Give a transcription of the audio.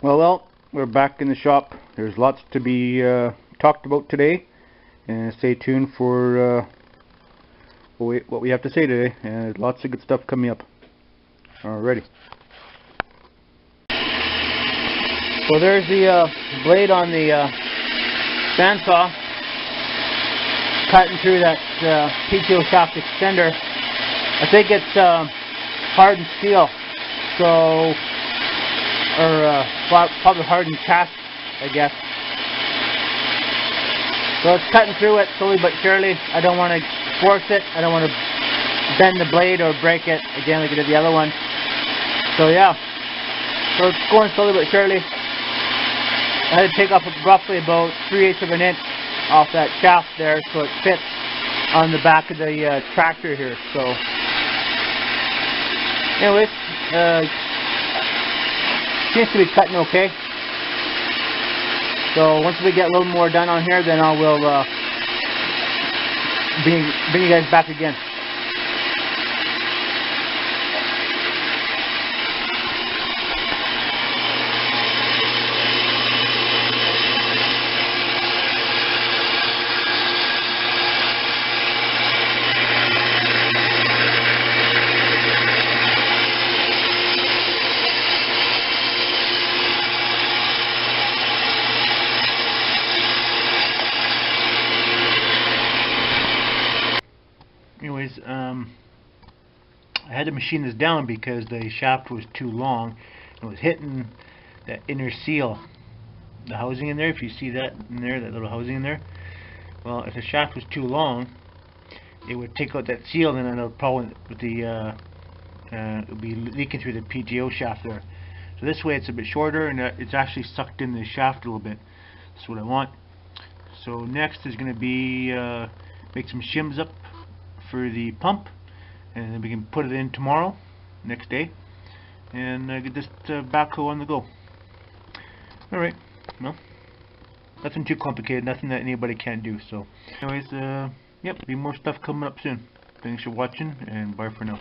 Well, we're back in the shop. There's lots to be talked about today, and stay tuned for what we have to say today. And lots of good stuff coming up. Alrighty. So there's the blade on the bandsaw cutting through that PTO shaft extender. I think it's hardened steel, so probably hardened cast, I guess. So it's cutting through it slowly but surely. I don't want to force it. I don't want to bend the blade or break it again like I did the other one. So yeah, so it's going slowly but surely. I had to take off roughly about 3/8 of an inch off that shaft there so it fits on the back of the tractor here. So anyways, seems to be cutting okay. So once we get a little more done on here, then I will bring you guys back again. Anyways, I had to machine this down because the shaft was too long. It was hitting that inner seal, the housing in there. If you see that in there, that little housing in there. Well, if the shaft was too long, it would take out that seal, and then it would probably with the it would be leaking through the PTO shaft there. So this way, it's a bit shorter, and it's actually sucked in the shaft a little bit. That's what I want. So next is going to be make some shims up for the pump, and then we can put it in tomorrow, next day, and get this backhoe on the go. Alright, well, nothing too complicated, nothing that anybody can't do. So anyways, yep, be more stuff coming up soon. Thanks for watching, and bye for now.